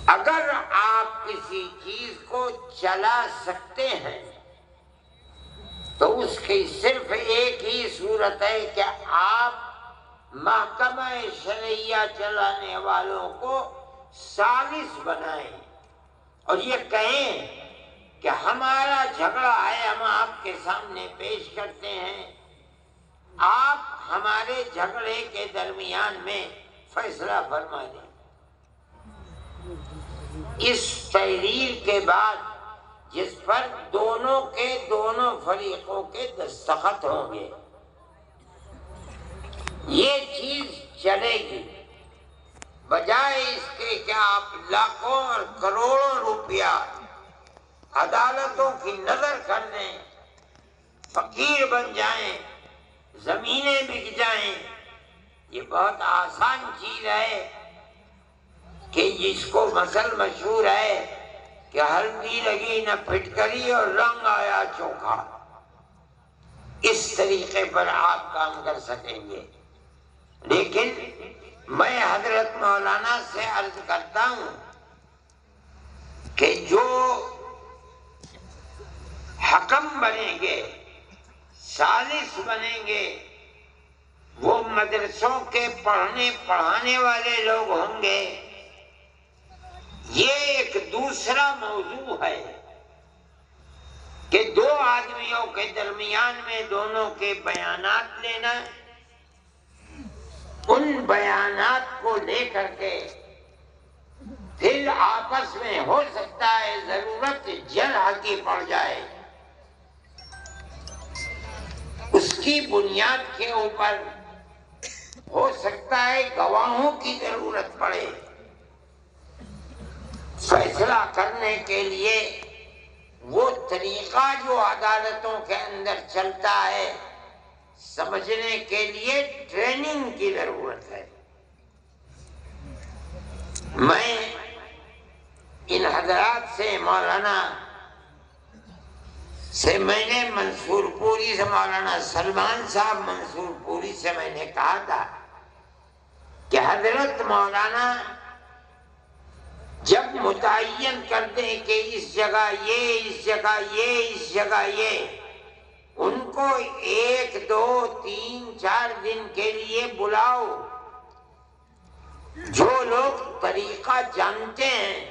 اگر آپ کسی چیز کو چلا سکتے ہیں تو اس کی صرف ایک ہی صورت ہے کہ آپ محکمہ شرعیہ چلانے والوں کو ثالث بنائیں اور یہ کہیں کہ ہمارا جھگڑا ہے، ہم آپ کے سامنے پیش کرتے ہیں، آپ ہمارے جھگڑے کے درمیان میں فیصلہ فرما دیں۔ اس تحریر کے بعد جس پر دونوں فریقوں کے دستخط ہوں گے یہ چیز چلے گی، بجائے اس کے کہ آپ لاکھوں اور کروڑوں روپیہ عدالتوں کی نظر کر لیں، فقیر بن جائیں، زمینیں بک جائیں۔ یہ بہت آسان چیز ہے کہ جس کو مثل مشہور ہے کہ ہلدی لگی نہ پھٹکری اور رنگ آیا چوکھا، اس طریقے پر آپ کام کر سکیں گے۔ لیکن میں حضرت مولانا سے عرض کرتا ہوں کہ جو حکم بنیں گے، ثالث بنیں گے، وہ مدرسوں کے پڑھانے والے لوگ ہوں گے۔ یہ ایک دوسرا موضوع ہے کہ دو آدمیوں کے درمیان میں دونوں کے بیانات لینا، ان بیانات کو لے کر کے پھر آپس میں ہو سکتا ہے ضرورت جرح کی پڑ جائے، اس کی بنیاد کے اوپر ہو سکتا ہے گواہوں کی ضرورت پڑے۔ فیصلہ کرنے کے لیے وہ طریقہ جو عدالتوں کے اندر چلتا ہے، سمجھنے کے لیے ٹریننگ کی ضرورت ہے۔ میں ان حضرات سے مولانا سے میں نے منصور پوری سے مولانا سلمان صاحب منصور پوری سے میں نے کہا تھا کہ حضرت مولانا جب متعین کر دیں کہ اس جگہ یہ، اس جگہ یہ، اس جگہ یہ، ان کو 1 2 3 4 دن کے لیے بلاؤ، جو لوگ طریقہ جانتے ہیں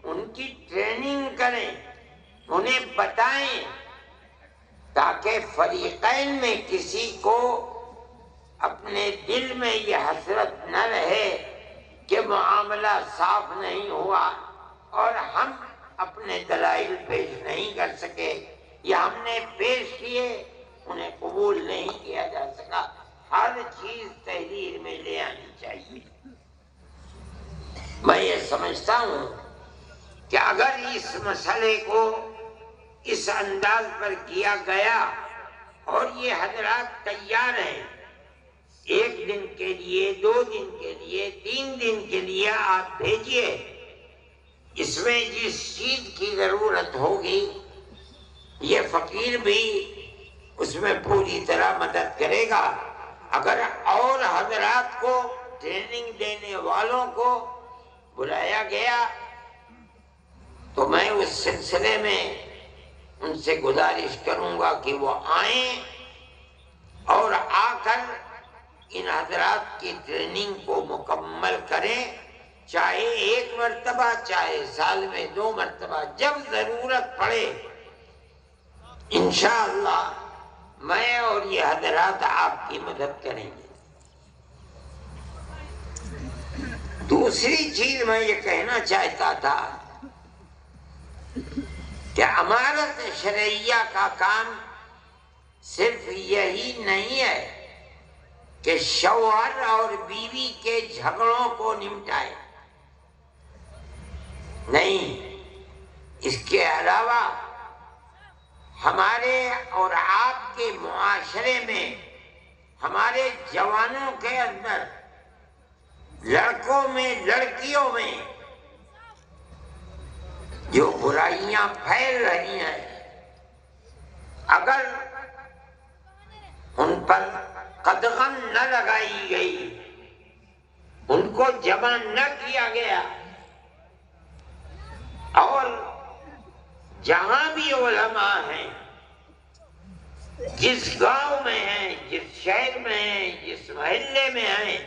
ان کی ٹریننگ کریں، انہیں بتائیں، تاکہ فریقین میں کسی کو اپنے دل میں یہ حسرت نہ رہے کہ معاملہ صاف نہیں ہوا اور ہم اپنے دلائل پیش نہیں کر سکے، یا ہم نے پیش کیے انہیں قبول نہیں کیا جا سکا۔ ہر چیز تحریر میں لے آنی چاہیے۔ میں یہ سمجھتا ہوں کہ اگر اس مسئلے کو اس انداز پر کیا گیا اور یہ حضرات تیار ہیں 1 دن کے لیے، 2 دن کے لیے، 3 دن کے لیے آپ بھیجئے، اس میں جس چیز کی ضرورت ہوگی یہ فقیر بھی اس میں پوری طرح مدد کرے گا۔ اگر اور حضرات کو ٹریننگ دینے والوں کو بلایا گیا تو میں اس سلسلے میں ان سے گزارش کروں گا کہ وہ آئیں اور آ کر ان حضرات کی ٹریننگ کو مکمل کریں، چاہے 1 مرتبہ، چاہے سال میں 2 مرتبہ، جب ضرورت پڑے انشاءاللہ میں اور یہ حضرات آپ کی مدد کریں گے۔ دوسری چیز میں یہ کہنا چاہتا تھا کہ امانت شرعیہ کا کام صرف یہی نہیں ہے کہ شوہر اور بیوی کے جھگڑوں کو نمٹائے، نہیں، اس کے علاوہ ہمارے اور آپ کے معاشرے میں، ہمارے جوانوں کے اندر، لڑکوں میں، لڑکیوں میں جو برائیاں پھیل رہی ہیں، اگر ان پر قدغن نہ لگائی گئی، ان کو جمع نہ کیا گیا علماء ہیں، جس گاؤں میں ہیں، جس شہر میں ہیں، جس محلے میں ہیں،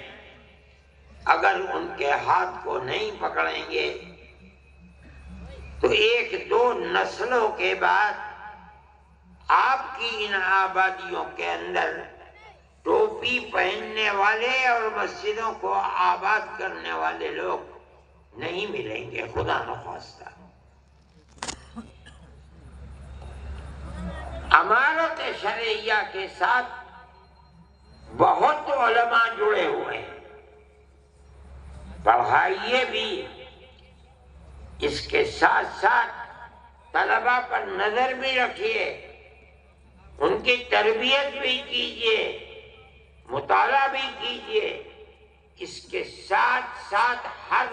اگر ان کے ہاتھ کو نہیں پکڑیں گے تو ایک دو نسلوں کے بعد آپ کی ان آبادیوں کے اندر ٹوپی پہننے والے اور مسجدوں کو آباد کرنے والے لوگ نہیں ملیں گے، خدا نخواستہ۔ امارت شرعیہ کے ساتھ بہت علماء جڑے ہوئے ہیں، پڑھائیے بھی، اس کے ساتھ ساتھ طلباء پر نظر بھی رکھیے، ان کی تربیت بھی کیجیے، مطالعہ بھی کیجیے۔ اس کے ساتھ ساتھ ہر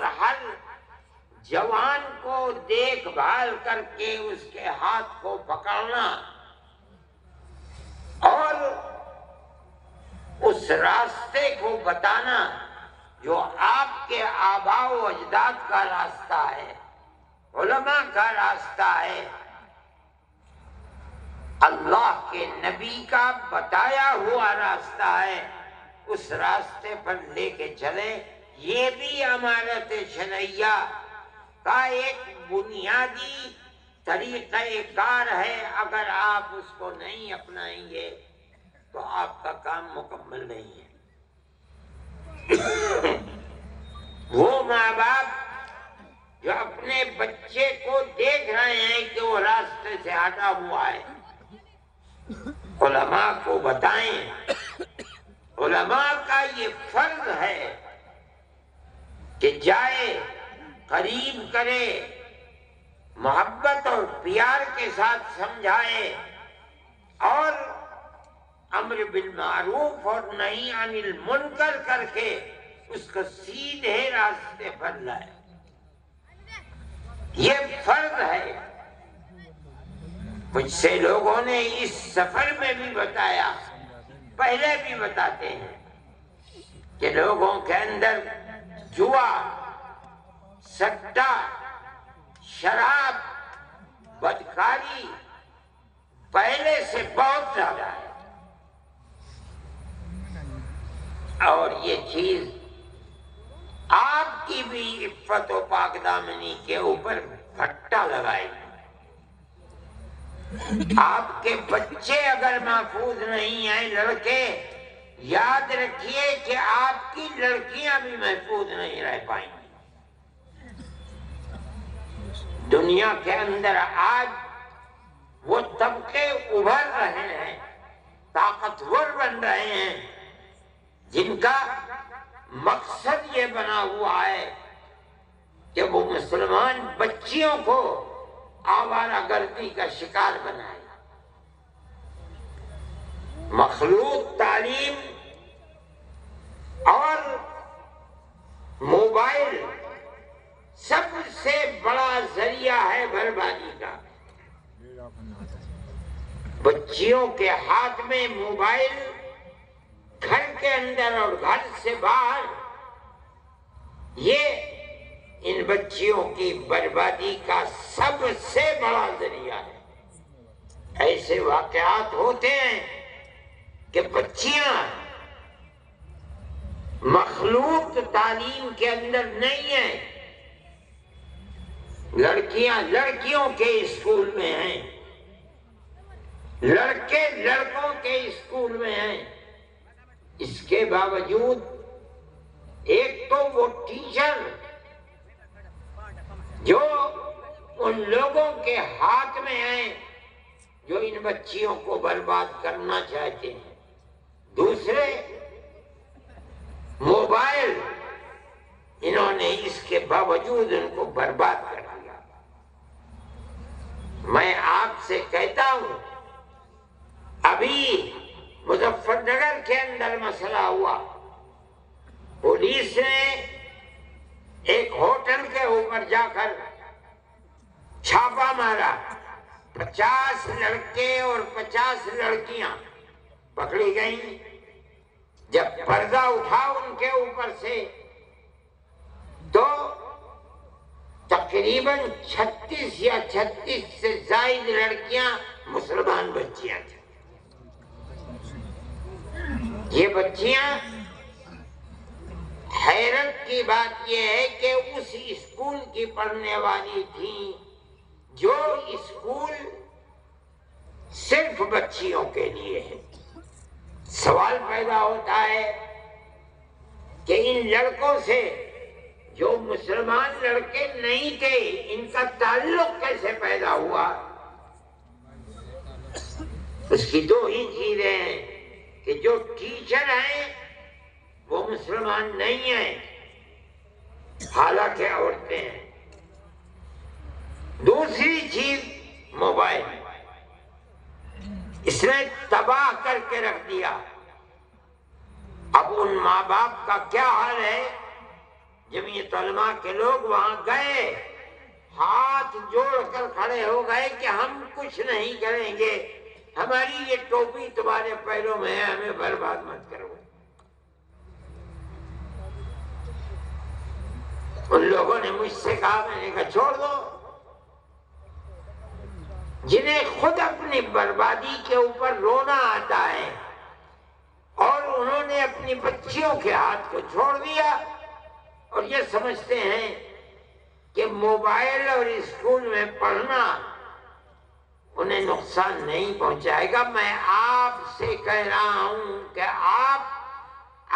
جوان کو دیکھ بھال کر کے اس کے ہاتھ کو پکڑنا اور اس راستے کو بتانا جو آپ کے آباء و اجداد کا راستہ ہے، علماء کا راستہ ہے، اللہ کے نبی کا بتایا ہوا راستہ ہے، اس راستے پر لے کے چلے۔ یہ بھی امارت شرعیہ کا ایک بنیادی طریقہ کار ہے، اگر آپ اس کو نہیں اپنائیں گے تو آپ کا کام مکمل نہیں ہے۔ وہ ماں باپ جو اپنے بچے کو دیکھ رہے ہیں کہ وہ راستے سے ہٹا ہوا ہے، علماء کو بتائیں۔ علماء کا یہ فرض ہے کہ جائے، قریب کرے، محبت اور پیار کے ساتھ سمجھائے اور امر بالمعروف اور نہی عن المنکر کر کے اس کو سیدھے راستے پر لائے۔ یہ فرض ہے۔ مجھ سے لوگوں نے اس سفر میں بھی بتایا، پہلے بھی بتاتے ہیں کہ لوگوں کے اندر جوا، سٹا، شراب، بدکاری پہلے سے بہت زیادہ ہے، اور یہ چیز آپ کی بھی عفت و پاک دامنی کے اوپر پھٹا لگائے گی۔ آپ کے بچے اگر محفوظ نہیں ہیں، لڑکے، یاد رکھیے کہ آپ کی لڑکیاں بھی محفوظ نہیں رہ پائیں گی۔ دنیا کے اندر آج وہ طبقے ابھر رہے ہیں، طاقتور بن رہے ہیں، جن کا مقصد یہ بنا ہوا ہے کہ وہ مسلمان بچیوں کو آوارہ گردی کا شکار بنائے۔ مخلوط تعلیم اور موبائل سب سے بڑا ذریعہ ہے بربادی کا۔ بچیوں کے ہاتھ میں موبائل، گھر کے اندر اور گھر سے باہر، یہ ان بچیوں کی بربادی کا سب سے بڑا ذریعہ ہے۔ ایسے واقعات ہوتے ہیں کہ بچیاں مخلوط تعلیم کے اندر نہیں ہیں، لڑکیاں لڑکیوں کے اسکول میں ہیں، لڑکے لڑکوں کے اسکول میں ہیں۔ اس کے باوجود ایک تو وہ ٹیچر جو ان لوگوں کے ہاتھ میں ہیں جو ان بچیوں کو برباد کرنا چاہتے ہیں، دوسرے موبائل، انہوں نے اس کے باوجود ان کو برباد کر دیا۔ میں آپ سے کہتا ہوں، ابھی مظفر نگر کے اندر مسئلہ ہوا، پولیس نے ایک ہوٹل کے اوپر جا کر چھاپا مارا، 50 لڑکے اور 50 لڑکیاں پکڑی گئیں۔ جب پردہ اٹھا ان کے اوپر سے تو تقریباً 36 یا 36 سے زائد لڑکیاں مسلمان بچیاں تھیں۔ یہ بچیاں، حیرت کی بات یہ ہے کہ اس اسکول کی پڑھنے والی تھیں جو اسکول صرف بچیوں کے لیے ہے۔ سوال پیدا ہوتا ہے کہ ان لڑکوں سے جو مسلمان لڑکے نہیں تھے، ان کا تعلق کیسے پیدا ہوا؟ اس کی دو ہی چیزیں ہیں کہ جو ٹیچر ہیں وہ مسلمان نہیں ہیں، حالانکہ عورتیں ہیں۔ دوسری چیز موبائل، اس نے تباہ کر کے رکھ دیا۔ اب ان ماں باپ کا کیا حال ہے؟ جمعیت علماء کے لوگ وہاں گئے، ہاتھ جوڑ کر کھڑے ہو گئے کہ ہم کچھ نہیں کریں گے، ہماری یہ ٹوپی تمہارے پیروں میں ہے، ہمیں برباد مت کرو۔ ان لوگوں نے مجھ سے کہا، میں نے کہا چھوڑ دو۔ جنہیں خود اپنی بربادی کے اوپر رونا آتا ہے اور انہوں نے اپنی بچیوں کے ہاتھ کو چھوڑ دیا اور یہ سمجھتے ہیں کہ موبائل اور اسکول میں پڑھنا انہیں نقصان نہیں پہنچائے گا۔ میں آپ سے کہہ رہا ہوں کہ آپ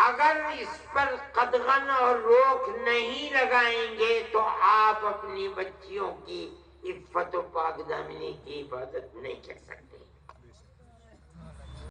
اگر اس پر قدغن اور روک نہیں لگائیں گے تو آپ اپنی بچیوں کی عفت و پاک دامنی کی حفاظت نہیں کر سکتے۔